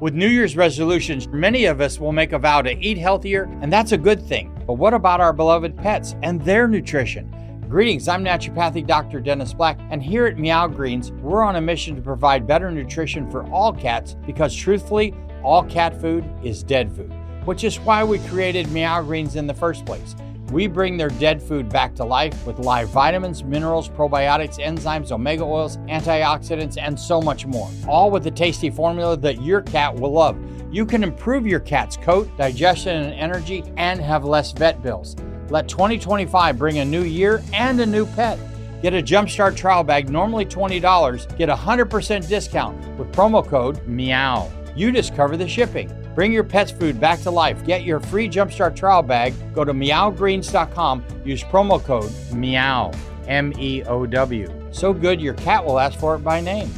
With New Year's resolutions, many of us will make a vow to eat healthier, and that's a good thing. But what about our beloved pets and their nutrition? Greetings, I'm naturopathic Dr. Dennis Black, and here at Meow Greens, we're on a mission to provide better nutrition for all cats because truthfully, all cat food is dead food, which is why we created Meow Greens in the first place. We bring their dead food back to life with live vitamins, minerals, probiotics, enzymes, omega oils, antioxidants, and so much more. All with a tasty formula that your cat will love. You can improve your cat's coat, digestion, and energy, and have less vet bills. Let 2025 bring a new year and a new pet. Get a Jumpstart trial bag, normally $20. Get a 100% discount with promo code MEOW. You just cover the shipping. Bring your pet's food back to life. Get your free Jumpstart trial bag. Go to meowgreens.com. Use promo code MEOW, MEOW. So good your cat will ask for it by name.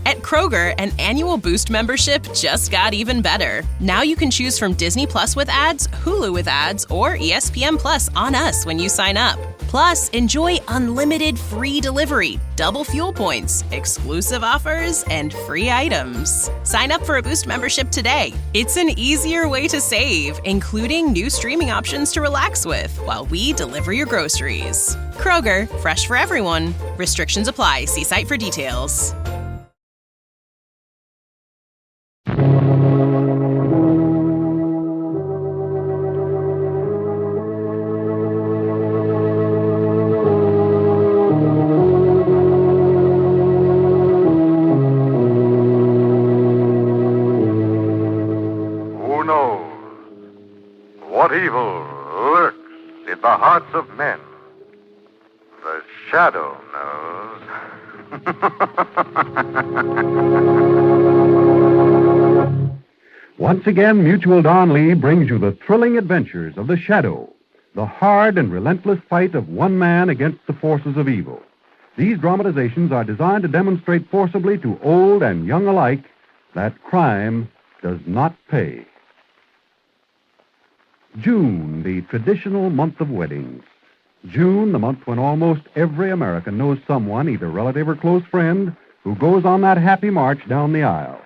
At Kroger, an annual Boost membership just got even better. Now you can choose from Disney Plus with ads, Hulu with ads, or ESPN Plus on us when you sign up. Plus, enjoy unlimited free delivery, double fuel points, exclusive offers, and free items. Sign up for a Boost membership today. It's an easier way to save, including new streaming options to relax with while we deliver your groceries. Kroger, fresh for everyone. Restrictions apply. See site for details. What evil lurks in the hearts of men? The shadow knows. Once again, Mutual Don Lee brings you the thrilling adventures of the Shadow, the hard and relentless fight of one man against the forces of evil. These dramatizations are designed to demonstrate forcibly to old and young alike that crime does not pay. June, the traditional month of weddings. June, the month when almost every American knows someone, either relative or close friend, who goes on that happy march down the aisle.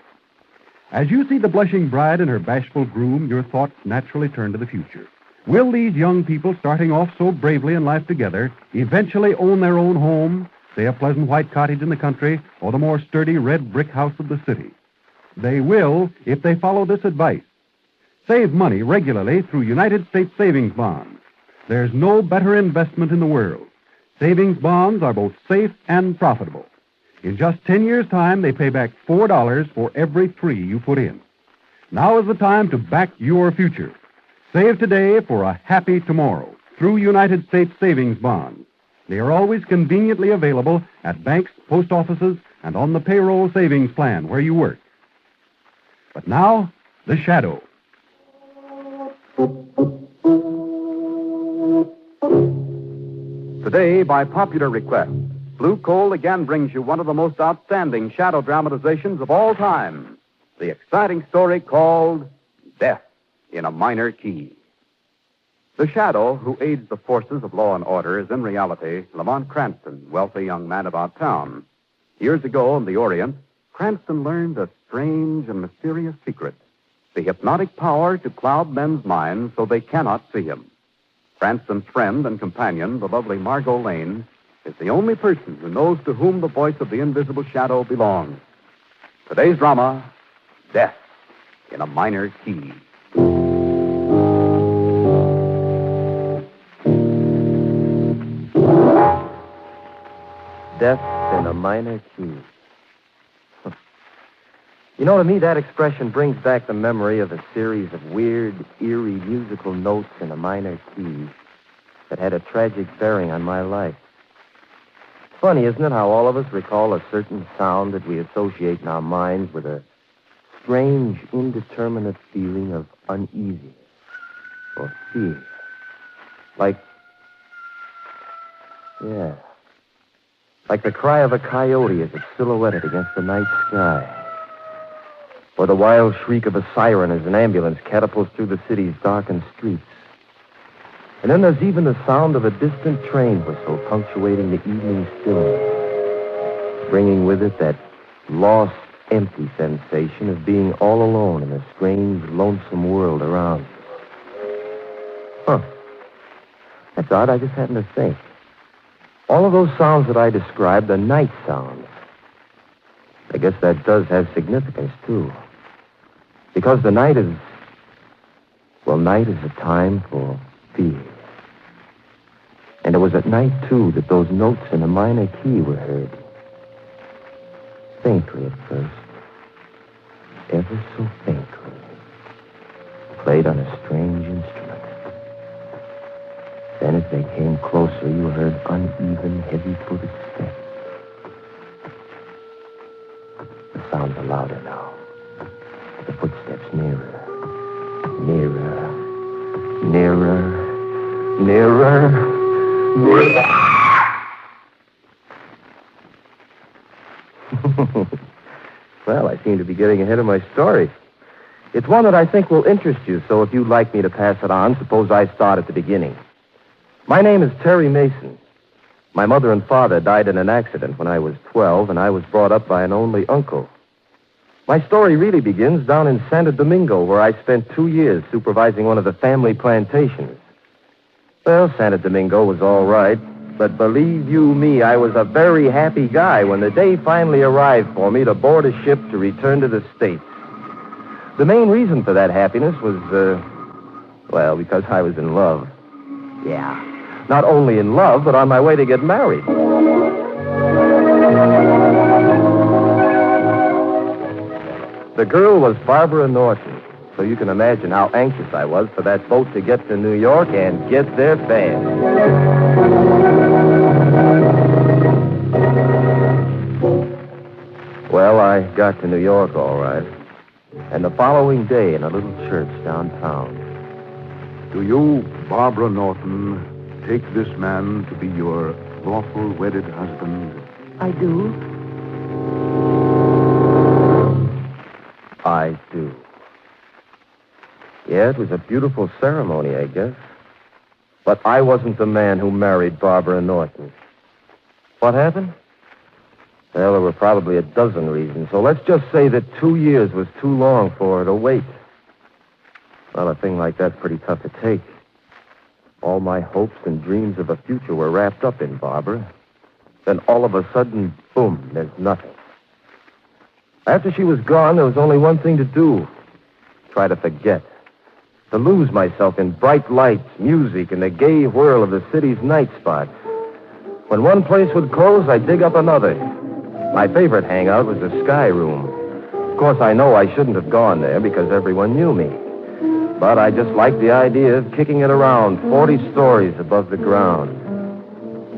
As you see the blushing bride and her bashful groom, your thoughts naturally turn to the future. Will these young people, starting off so bravely in life together, eventually own their own home, say a pleasant white cottage in the country, or the more sturdy red brick house of the city? They will if they follow this advice. Save money regularly through United States savings bonds. There's no better investment in the world. Savings bonds are both safe and profitable. In just 10 years' time, they pay back $4 for every $3 you put in. Now is the time to back your future. Save today for a happy tomorrow through United States savings bonds. They are always conveniently available at banks, post offices, and on the payroll savings plan where you work. But now, the Shadow. Today, by popular request, Blue Coal again brings you one of the most outstanding shadow dramatizations of all time. The exciting story called Death in a Minor Key. The Shadow, who aids the forces of law and order, is in reality Lamont Cranston, wealthy young man about town. Years ago in the Orient, Cranston learned a strange and mysterious secret. The hypnotic power to cloud men's minds so they cannot see him. Cranston's friend and companion, the lovely Margot Lane, is the only person who knows to whom the voice of the invisible shadow belongs. Today's drama, Death in a Minor Key. Death in a Minor Key. You know, to me, that expression brings back the memory of a series of weird, eerie musical notes in a minor key that had a tragic bearing on my life. Funny, isn't it, how all of us recall a certain sound that we associate in our minds with a strange, indeterminate feeling of uneasiness or fear. Like the cry of a coyote as it's silhouetted against the night sky. Or the wild shriek of a siren as an ambulance catapults through the city's darkened streets. And then there's even the sound of a distant train whistle punctuating the evening stillness, bringing with it that lost, empty sensation of being all alone in a strange, lonesome world around you. Huh. That's odd. I just happened to think. All of those sounds that I described are night sounds. I guess that does have significance, too. Because the night is... Well, night is a time for fear. And it was at night, too, that those notes in a minor key were heard. Faintly at first. Ever so faintly. Played on a strange instrument. Then as they came closer, you heard uneven, heavy-footed steps. The sounds are louder now. The footsteps nearer. Nearer. Nearer. Nearer. Nearer. Well, I seem to be getting ahead of my story. It's one that I think will interest you, so if you'd like me to pass it on, suppose I start at the beginning. My name is Terry Mason. My mother and father died in an accident when I was 12, and I was brought up by an only uncle. My story really begins down in Santo Domingo, where I spent 2 years supervising one of the family plantations. Well, Santo Domingo was all right, but believe you me, I was a very happy guy when the day finally arrived for me to board a ship to return to the States. The main reason for that happiness was, well, because I was in love. Yeah. Not only in love, but on my way to get married. The girl was Barbara Norton, so you can imagine how anxious I was for that boat to get to New York and get there fast. Well, I got to New York all right, and the following day in a little church downtown. Do you, Barbara Norton, take this man to be your lawful wedded husband? I do. I do. Yeah, it was a beautiful ceremony, I guess. But I wasn't the man who married Barbara Norton. What happened? Well, there were probably a dozen reasons, so let's just say that 2 years was too long for her to wait. Well, a thing like that's pretty tough to take. All my hopes and dreams of a future were wrapped up in Barbara. Then all of a sudden, boom, there's nothing. After she was gone, there was only one thing to do. Try to forget. To lose myself in bright lights, music, and the gay whirl of the city's night spots. When one place would close, I'd dig up another. My favorite hangout was the Sky Room. Of course, I know I shouldn't have gone there because everyone knew me. But I just liked the idea of kicking it around 40 stories above the ground.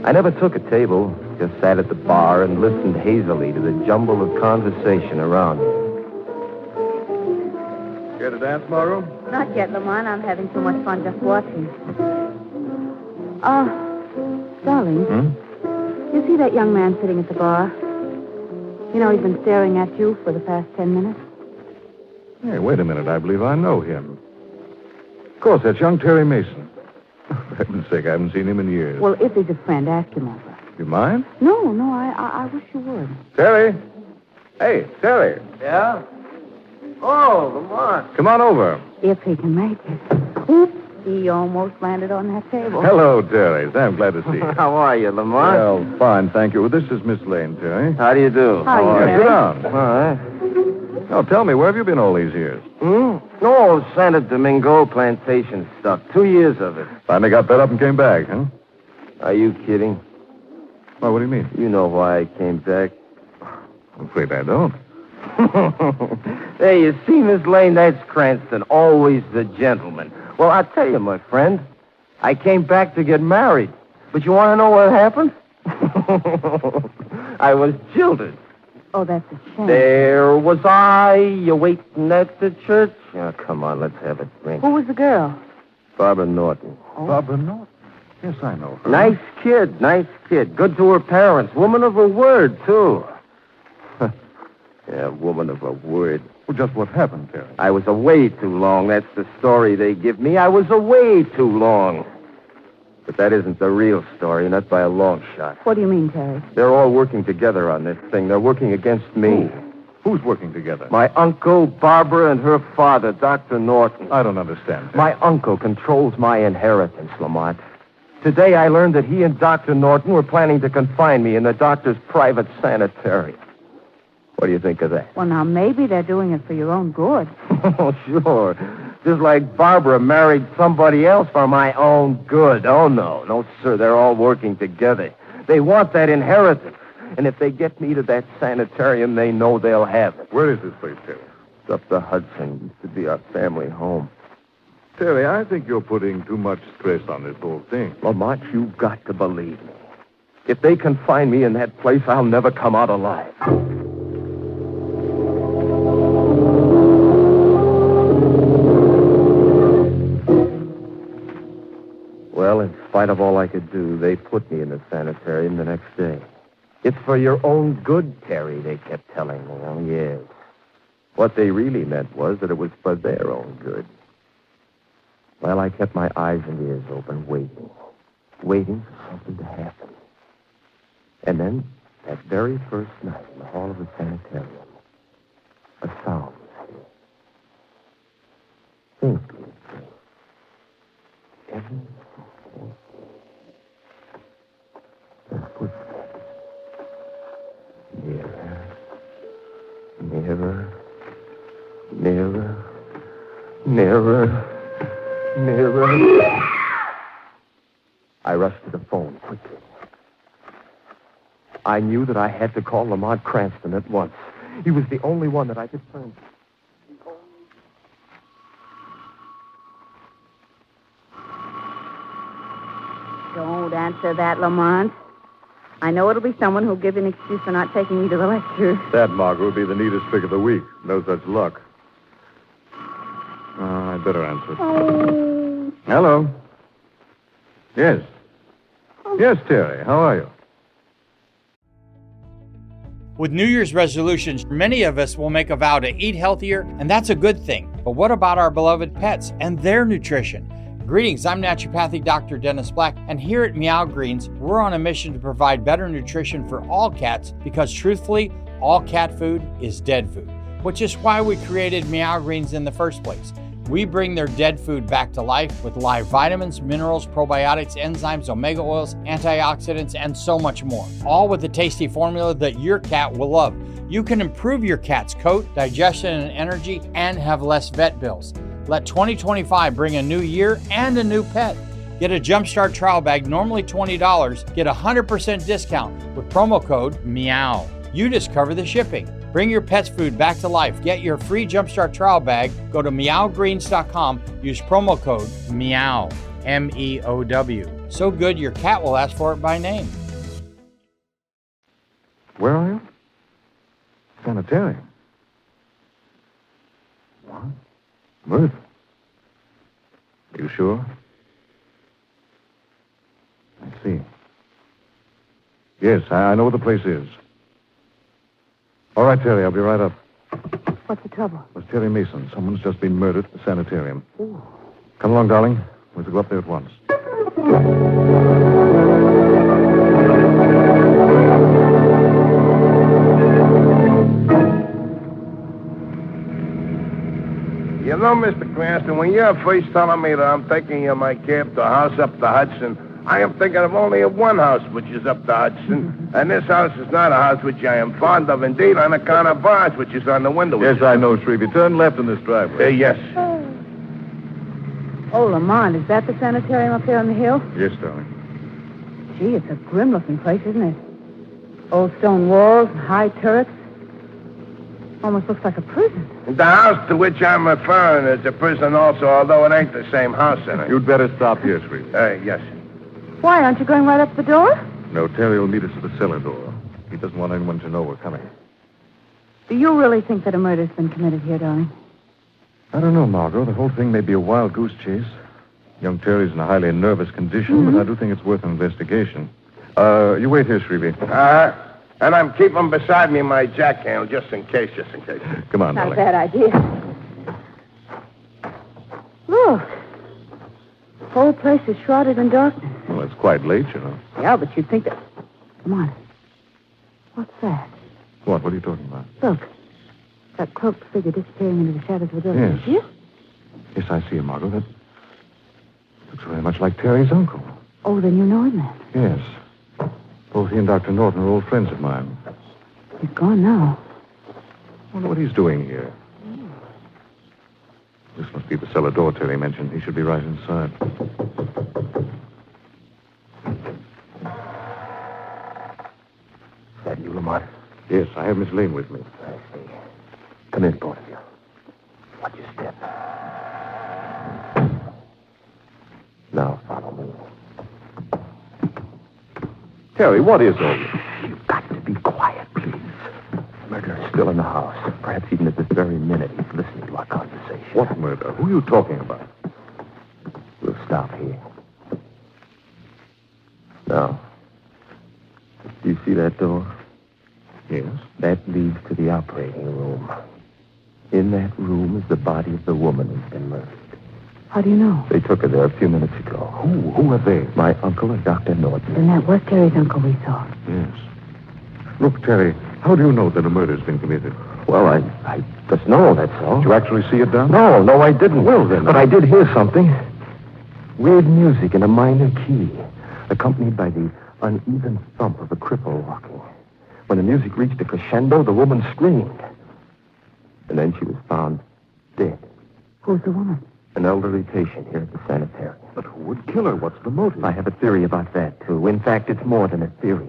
I never took a table, just sat at the bar and listened hazily to the jumble of conversation around me. Care to dance, Maru? Not yet, Lamont. I'm having too much fun just watching. Darling. You see that young man sitting at the bar? You know, he's been staring at you for the past 10 minutes. Hey, wait a minute. I believe I know him. Of course, that's young Terry Mason. For heaven's sake, I haven't seen him in years. Well, if he's a friend, ask him over. You mind? No, I wish you would. Terry? Hey, Terry. Yeah? Oh, Lamont. Come on over. If he can make it. Oops, he almost landed on that table. Hello, Terry. I'm glad to see you. How are you, Lamont? Well, fine, thank you. This is Miss Lane, Terry. How do you do? How are you, Sit Terry? down. All right. Now, tell me, where have you been all these years? Oh, Santo Domingo plantation stuff. 2 years of it. Finally got fed up and came back, huh? Are you kidding? Well, what do you mean? You know why I came back. I'm afraid I don't. Hey, you see, Miss Lane, that's Cranston, always the gentleman. Well, I'll tell you, my friend, I came back to get married. But you want to know what happened? I was jilted. Oh, that's a shame. There was I, you waiting at the church. Oh, come on, let's have a drink. Who was the girl? Barbara Norton. Barbara Norton? Yes, I know her. Nice kid. Good to her parents. Woman of her word, too. Yeah, woman of her word. Well, just what happened, Terry? I was away too long. That's the story they give me. I was away too long. But that isn't the real story, not by a long shot. What do you mean, Terry? They're all working together on this thing. They're working against me. Who's working together? My uncle, Barbara, and her father, Dr. Norton. I don't understand. My uncle controls my inheritance, Lamont. Today I learned that he and Dr. Norton were planning to confine me in the doctor's private sanitarium. What do you think of that? Well, now, maybe they're doing it for your own good. Oh, sure. Just like Barbara married somebody else for my own good. Oh, no. No, sir. They're all working together. They want that inheritance. And if they get me to that sanitarium, they know they'll have it. Where is this place, Terry? It's up the Hudson. Used to be our family home. Terry, I think you're putting too much stress on this whole thing. Lamont, you've got to believe me. If they confine me in that place, I'll never come out alive. Well, in spite of all I could do, they put me in the sanitarium the next day. It's for your own good, Terry, they kept telling me. Oh, yes. What they really meant was that it was for their own good. Well, I kept my eyes and ears open, waiting for something to happen. And then, that very first night in the hall of the sanitarium, a sound was heard. Faintly, ever so faintly. The footsteps. Nearer, nearer. I rushed to the phone quickly. I knew that I had to call Lamont Cranston at once. He was the only one that I could turn to. Don't answer that, Lamont. I know it'll be someone who'll give an excuse for not taking me to the lecture. That, Margot, will be the neatest trick of the week. No such luck. I'd better answer. Oh. Hello. Yes. Yes, Terry. How are you? With New Year's resolutions, many of us will make a vow to eat healthier, and that's a good thing. But what about our beloved pets and their nutrition? Greetings, I'm naturopathic Dr. Dennis Black, and here at Meow Greens, we're on a mission to provide better nutrition for all cats because, truthfully, all cat food is dead food, which is why we created Meow Greens in the first place. We bring their dead food back to life with live vitamins, minerals, probiotics, enzymes, omega oils, antioxidants, and so much more, all with a tasty formula that your cat will love. You can improve your cat's coat, digestion, and energy, and have less vet bills. Let 2025 bring a new year and a new pet. Get a Jumpstart trial bag, normally $20. Get a 100% discount with promo code MEOW. You just cover the shipping. Bring your pet's food back to life. Get your free Jumpstart trial bag. Go to meowgreens.com. Use promo code MEOW, MEOW. So good your cat will ask for it by name. Where are you? Sanitarium. What? Murder? Are you sure? I see. Yes, I know what the place is. All right, Terry, I'll be right up. What's the trouble? It was Terry Mason. Someone's just been murdered at the sanitarium. Ooh. Come along, darling. We'll go up there at once. You know, Mr. Cranston, when you're first telling me that I'm taking you in my cab to a house up the Hudson, I am thinking of only one house which is up the Hudson. And this house is not a house which I am fond of, indeed, on account of bars which is on the window. Yes, I know, Shrevey. Turn left in this driveway. Yes. Oh, Lamont, is that the sanitarium up there on the hill? Yes, darling. Gee, it's a grim-looking place, isn't it? Old stone walls and high turrets. Almost looks like a prison. The house to which I'm referring is a prison also, although it ain't the same house in it. You'd better stop here, Shrevey. Yes. Why, aren't you going right up the door? No, Terry will meet us at the cellar door. He doesn't want anyone to know we're coming. Do you really think that a murder's been committed here, darling? I don't know, Margot. The whole thing may be a wild goose chase. Young Terry's in a highly nervous condition, but I do think it's worth an investigation. You wait here, Shrevey. And I'm keeping beside me my jackhandle just in case. Come on, Not a darling. bad idea. Look. The whole place is shrouded in darkness. Well, it's quite late, you know. Yeah, but you'd think that... Come on. What's that? What are you talking about? Look. That cloaked figure disappearing into the shadows of the building. Yes. Yes, I see him, Margot. That looks very much like Terry's uncle. Oh, then you know him then. Yes. Both he and Dr. Norton are old friends of mine. He's gone now. I wonder what he's doing here. This must be the cellar door Terry mentioned. He should be right inside. Is that you, Lamont? Yes, I have Miss Lane with me. I see. Come in, both of you. Watch your step. Now, follow me. Terry, what is all this? You've got to be quiet, please. Murder is still in the house. Perhaps even at this very minute he's listening to our conversation. What murder? Who are you talking about? We'll stop here. Now, do you see that door? Yes. That leads to the operating room. In that room is the body of the woman who's been murdered. How do you know? They took her there a few minutes ago. Who are they? My uncle and Dr. Norton. Then that was Terry's uncle we saw. Yes. Look, Terry, how do you know that a murder's been committed? Well, I just know, that's all. Did you actually see it done? No, I didn't. Well, then. But I did hear something. Weird music in a minor key, accompanied by the uneven thump of a cripple walking. When the music reached a crescendo, the woman screamed. And then she was found dead. Who's the woman? An elderly patient here at the sanitarium. But who would kill her? What's the motive? I have a theory about that, too. In fact, it's more than a theory.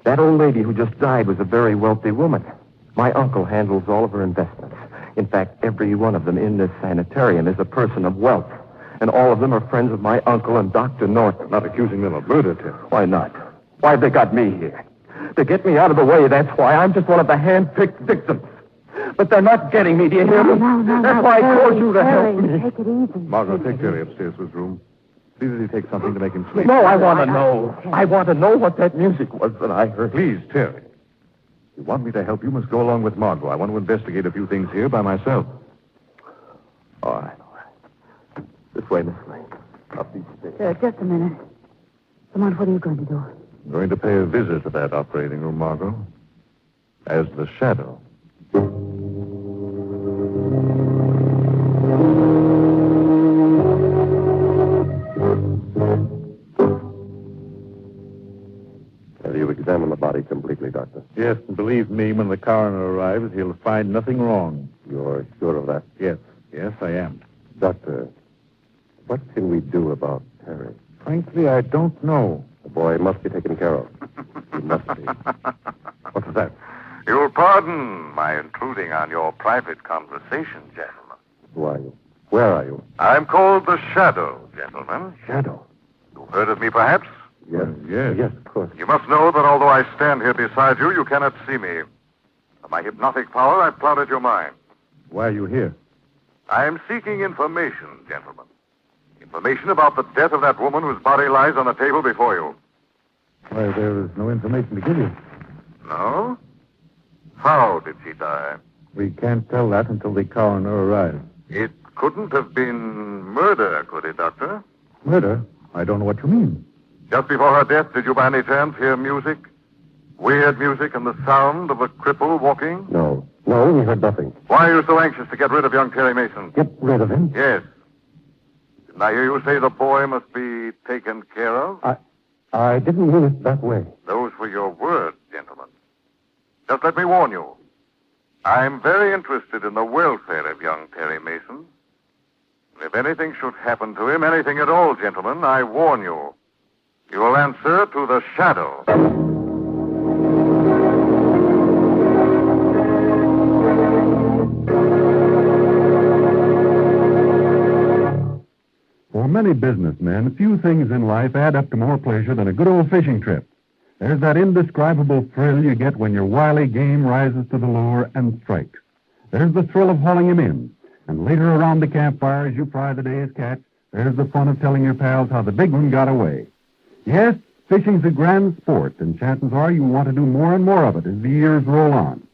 That old lady who just died was a very wealthy woman. My uncle handles all of her investments. In fact, every one of them in this sanitarium is a person of wealth. And all of them are friends of my uncle and Dr. Norton. Not accusing them of murder, Terry. Why not? Why have they got me here? To get me out of the way, that's why. I'm just one of the hand-picked victims. But they're not getting me, do you hear me? No, That's why I called you to Terry, help me. take it easy. Margot, take Terry upstairs to his room. See that he takes something to make him sleep. No, I want to know. I want to know what that music was that I heard. Please, Terry. If you want me to help, you must go along with Margot. I want to investigate a few things here by myself. All right. This way, Miss Lane. Up these stairs. Just a minute. Lamont, what are you going to do? I'm going to pay a visit to that operating room, Margot. As the shadow. Have you examined the body completely, Doctor? Yes, and believe me, when the coroner arrives, he'll find nothing wrong. You're sure of that? Yes, I am. Doctor, what can we do about Terry? Frankly, I don't know. The boy must be taken care of. He must be. What's that? You'll pardon my intruding on your private conversation, gentlemen. Who are you? Where are you? I'm called the Shadow, gentlemen. Shadow. You've heard of me, perhaps? Yes. Yes, of course. You must know that although I stand here beside you, you cannot see me. By my hypnotic power, I've clouded your mind. Why are you here? I am seeking information, gentlemen. Information about the death of that woman whose body lies on the table before you. Why, there is no information to give you. No? How did she die? We can't tell that until the coroner arrives. It couldn't have been murder, could it, Doctor? Murder? I don't know what you mean. Just before her death, did you by any chance hear music? Weird music and the sound of a cripple walking? No, we heard nothing. Why are you so anxious to get rid of young Terry Mason? Get rid of him? Yes. Didn't I hear you say the boy must be taken care of? I didn't mean it that way. Those were your words, gentlemen. Just let me warn you. I'm very interested in the welfare of young Terry Mason. If anything should happen to him, anything at all, gentlemen, I warn you, you will answer to the Shadow. For many businessmen, few things in life add up to more pleasure than a good old fishing trip. There's that indescribable thrill you get when your wily game rises to the lure and strikes. There's the thrill of hauling him in. And later around the campfire, as you fry the day's catch, there's the fun of telling your pals how the big one got away. Yes, fishing's a grand sport, and chances are you want to do more and more of it as the years roll on.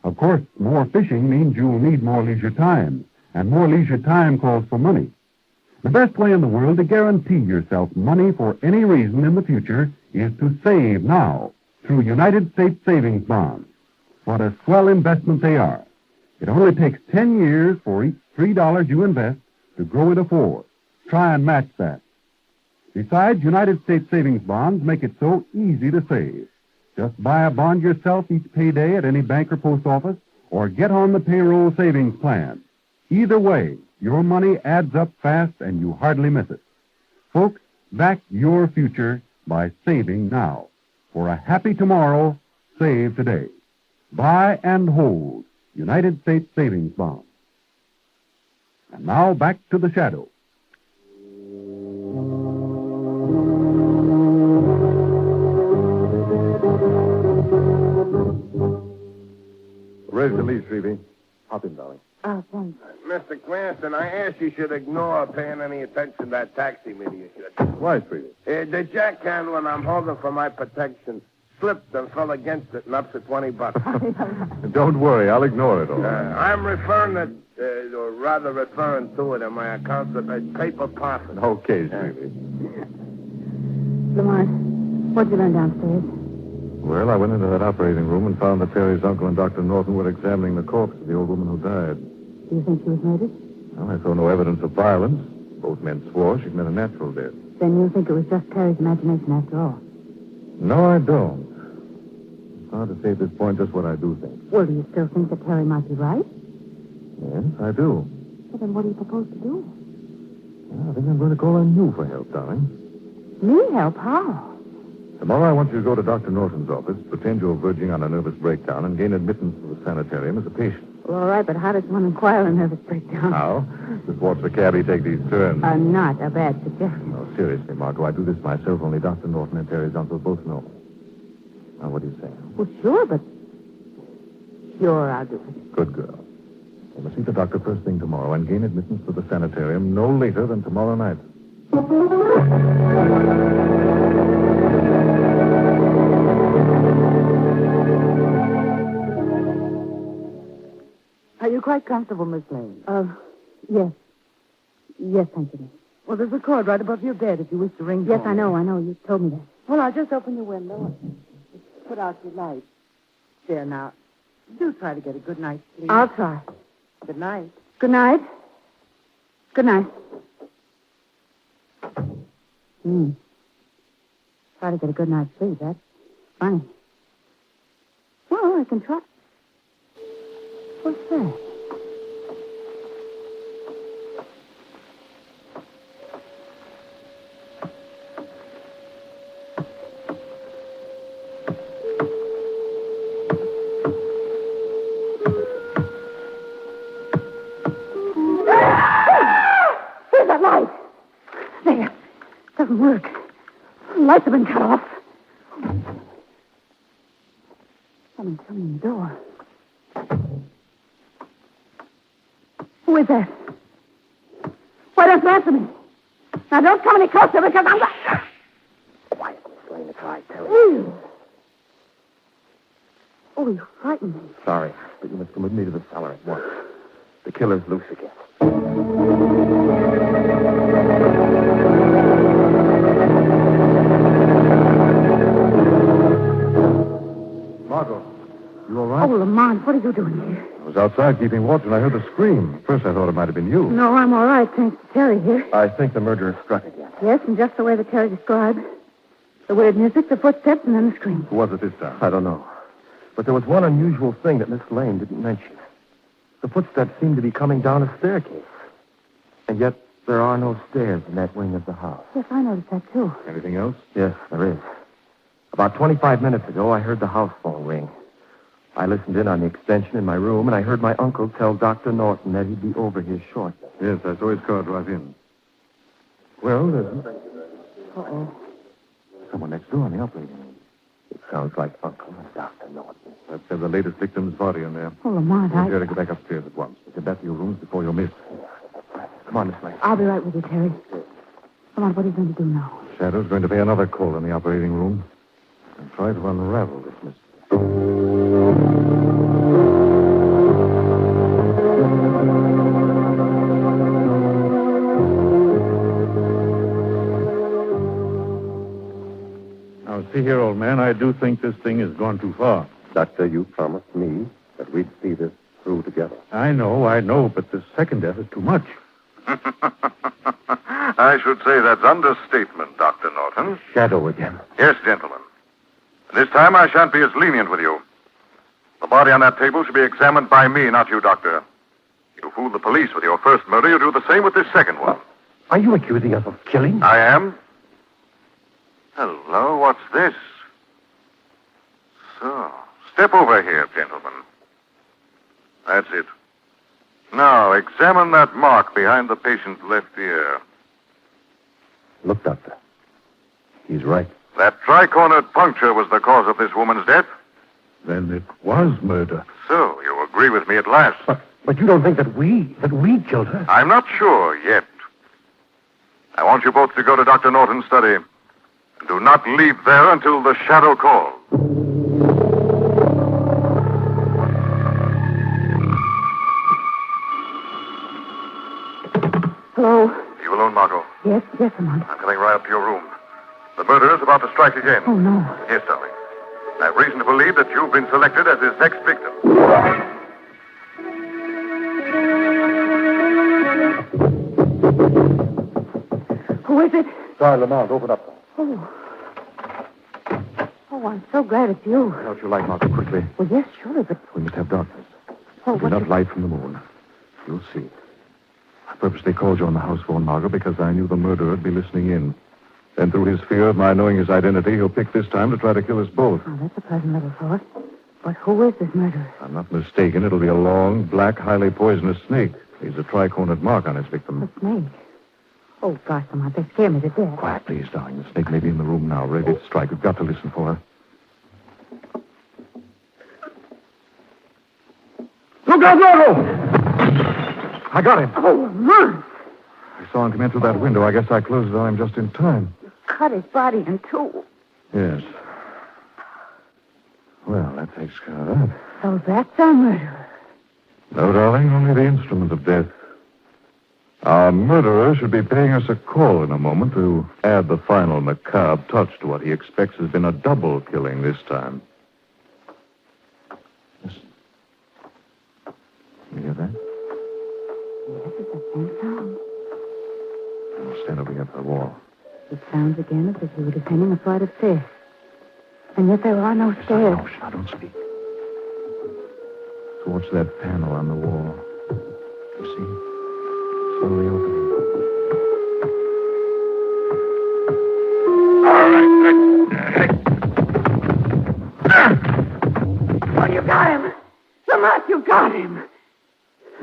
Of course, more fishing means you'll need more leisure time, and more leisure time calls for money. The best way in the world to guarantee yourself money for any reason in the future is to save now through United States savings bonds. What a swell investment they are. It only takes 10 years for each $3 you invest to grow into 4. Try and match that. Besides, United States savings bonds make it so easy to save. Just buy a bond yourself each payday at any bank or post office, or get on the payroll savings plan. Either way, your money adds up fast and you hardly miss it. Folks, back your future by saving now. For a happy tomorrow, save today. Buy and hold United States savings bonds. And now back to the shadow. Ready to leave, Shrevey. Hop in, darling. Oh, thanks. Mr. Cranston, I asked you should ignore paying any attention to that taxi meter you should. Why, Shrevey? The jack handle I'm holding for my protection slipped and fell against it and upset $20. Don't worry, I'll ignore it all. I'm referring to it in my account as paper profit. Okay, Shrevey. Lamont, what'd you learn downstairs? Well, I went into that operating room and found that Terry's uncle and Dr. Norton were examining the corpse of the old woman who died. Do you think she was murdered? Well, I saw no evidence of violence. Both men swore she'd met a natural death. Then you think it was just Terry's imagination after all? No, I don't. It's hard to say at this point just what I do think. Well, do you still think that Terry might be right? Yes, I do. Well, then what do you propose to do? Well, I think I'm going to call on you for help, darling. Me help? How? Tomorrow I want you to go to Dr. Norton's office, pretend you're verging on a nervous breakdown, and gain admittance to the sanitarium as a patient. Well, all right, but how does one acquire a nervous breakdown? How? Just watch the cabbie take these turns. Not a bad suggestion. No, seriously, Margot, I do this myself. Only Dr. Norton and Terry's uncle both know. Now, what do you say? Well, sure, but... Sure, I'll do it. Good girl. You must see the doctor first thing tomorrow and gain admittance to the sanitarium no later than tomorrow night. Are you quite comfortable, Miss Lane? Yes. Yes, thank you. Well, there's a cord right above your bed if you wish to ring Yes, for I me. know. You told me that. Well, I'll just open your window and put out your light. There, now. Do try to get a good night's sleep. I'll try. Good night. Good night. Good night. Try to get a good night's sleep. That's funny. Well, I can try. What's that? Where's that light? There. Doesn't work. Lights have been cut off. Someone's coming in the door. Who is that? Why don't you answer me? Now, don't come any closer because I'm... Quiet, Miss Lane. It's all right, Terry. Oh, you frightened me. Sorry, but you must come with me to the cellar at once. The killer's loose again. Margot, you all right? Oh, Lamont, what are you doing here? I was outside keeping watch and I heard the scream. At first I thought it might have been you. No, I'm all right, thanks to Terry here. I think the murderer struck again. Yes, and just the way that Terry described. The weird music, the footsteps, and then the scream. Who was it this time? I don't know. But there was one unusual thing that Miss Lane didn't mention. The footsteps seemed to be coming down a staircase. And yet there are no stairs in that wing of the house. Yes, I noticed that, too. Anything else? Yes, there is. About 25 minutes ago, I heard the house phone ring. I listened in on the extension in my room, and I heard my uncle tell Dr. Norton that he'd be over here shortly. Yes, I saw his car drive in. Well, there's Uh-oh. someone next door in the operating room. It sounds like Uncle and Dr. Norton. Let's have the latest victim's body in there. Oh, Lamont, Tell Jerry to go back upstairs at once. Get back to your rooms before you're missed. Come on, Miss Lane. I'll be right with you, Terry. Lamont, what are you going to do now? Shadow's going to pay another call in the operating room and try to unravel this mystery. Now, see here, old man, I do think this thing has gone too far. Doctor, you promised me that we'd see this through together. I know, but the second death is too much. I should say that's understatement, Dr. Norton. Shadow again. Yes, gentlemen. This time I shan't be as lenient with you. The body on that table should be examined by me, not you, Doctor. You fooled the police with your first murder. You do the same with this second one. Are you accusing us of killing? I am. Hello, what's this? So, step over here, gentlemen. That's it. Now, examine that mark behind the patient's left ear. Look, Doctor. He's right. That tri-cornered puncture was the cause of this woman's death. Then it was murder. So, you agree with me at last. But you don't think that we killed her? I'm not sure yet. I want you both to go to Dr. Norton's study. And do not leave there until the shadow calls. Hello? Are you alone, Margot? Yes, Lamont. I'm coming right up to your room. The murderer's about to strike again. Oh, no. Yes, darling. I have reason to believe that you've been selected as his next victim. Who is it? Sorry, Lamont, open up. Oh, I'm so glad it's you. Turn out your light, Margot, quickly. Well, yes, surely, but... We must have darkness. Oh, There'll be enough light from the moon. You'll see. I purposely called you on the house phone, Margot, because I knew the murderer would be listening in. And through his fear of my knowing his identity, he'll pick this time to try to kill us both. Oh, that's a pleasant little thought. But who is this murderer? If I'm not mistaken, it'll be a long, black, highly poisonous snake. Leaves a tri-cornered mark on his victim. A snake? Oh, gosh, Lamont, they scare me to death. Quiet, please, darling. The snake may be in the room now, ready to strike. We've got to listen for her. Look out, Margot! I got him. Oh, Lamont! I saw him come in through that window. I guess I closed it on him just in time. Cut his body in two. Yes. Well, that takes care of that. So that's our murderer. No, darling, only the instrument of death. Our murderer should be paying us a call in a moment to add the final macabre touch to what he expects has been a double killing this time. Listen. You hear that? Yes, it's the same sound. I'll stand over against the wall. It sounds again as if he were descending a flight of stairs. And yet there are no stairs. No, don't speak. Towards that panel on the wall. You see? Slowly opening. Oh, you got him! Lamont, you got him!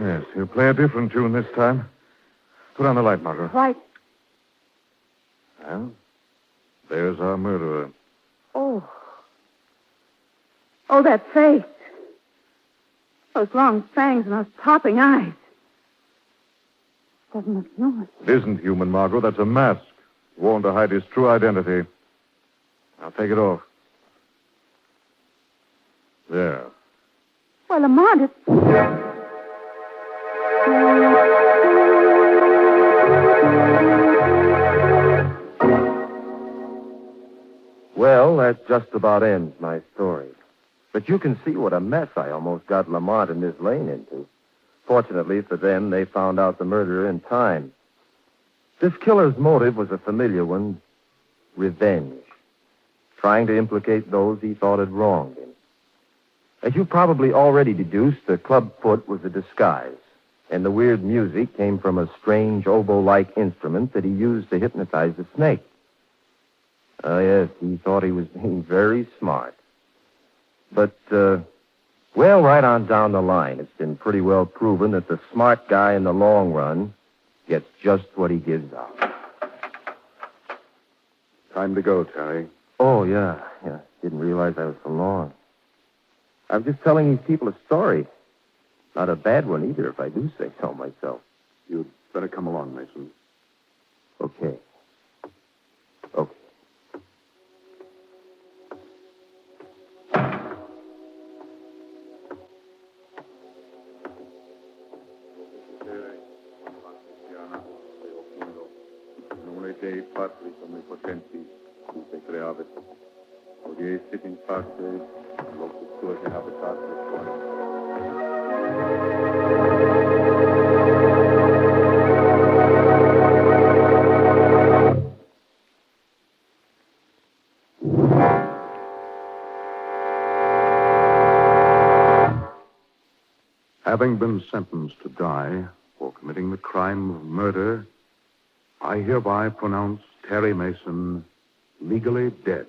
Yes, he'll play a different tune this time. Put on the light, Margot. Right. Well, there's our murderer. Oh. Oh, that face. Those long fangs and those popping eyes. Doesn't look human. It isn't human, Margot. That's a mask. Worn to hide his true identity. Now take it off. There. Well, Lamont, it's... Well, that just about ends my story. But you can see what a mess I almost got Lamont and Miss Lane into. Fortunately for them, they found out the murderer in time. This killer's motive was a familiar one, revenge. Trying to implicate those he thought had wronged him. As you probably already deduced, the club foot was a disguise, and the weird music came from a strange oboe-like instrument that he used to hypnotize the snake. Oh, yes, he thought he was being very smart. But, well, right on down the line, it's been pretty well proven that the smart guy in the long run gets just what he gives out. Time to go, Terry. Oh, yeah. Didn't realize I was so long. I'm just telling these people a story. Not a bad one either, if I do say so myself. You'd better come along, Mason. Okay. dei patri omnipotenti, tu te creavit. Hodie sit in pace, locus tuae habitatis quae. Having been sentenced to die for committing the crime of murder, I hereby pronounce Terry Mason legally dead.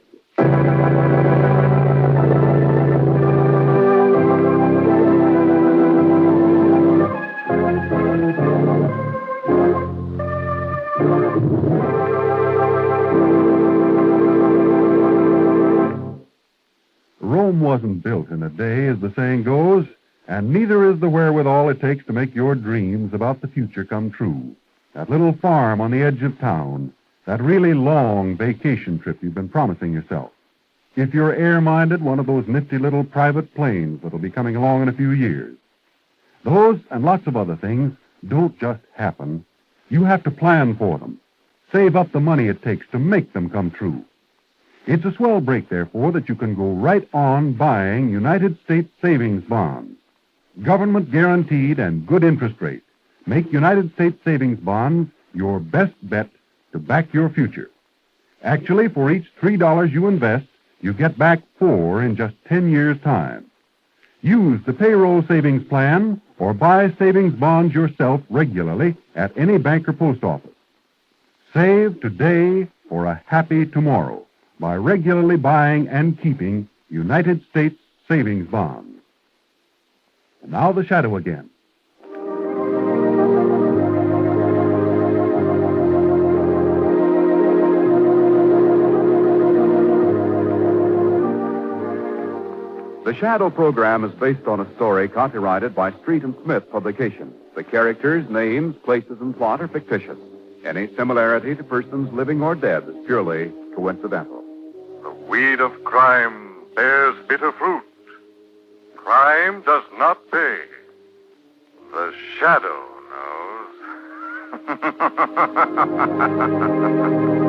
Rome wasn't built in a day, as the saying goes, and neither is the wherewithal it takes to make your dreams about the future come true. That little farm on the edge of town, that really long vacation trip you've been promising yourself. If you're air-minded, one of those nifty little private planes that'll be coming along in a few years. Those and lots of other things don't just happen. You have to plan for them. Save up the money it takes to make them come true. It's a swell break, therefore, that you can go right on buying United States savings bonds. Government guaranteed and good interest rate. Make United States savings bonds your best bet to back your future. Actually, for each $3 you invest, you get back 4 in just 10 years' time. Use the payroll savings plan or buy savings bonds yourself regularly at any bank or post office. Save today for a happy tomorrow by regularly buying and keeping United States savings bonds. And now the shadow again. The Shadow program is based on a story copyrighted by Street and Smith Publications. The characters, names, places, and plot are fictitious. Any similarity to persons living or dead is purely coincidental. The weed of crime bears bitter fruit. Crime does not pay. The shadow knows.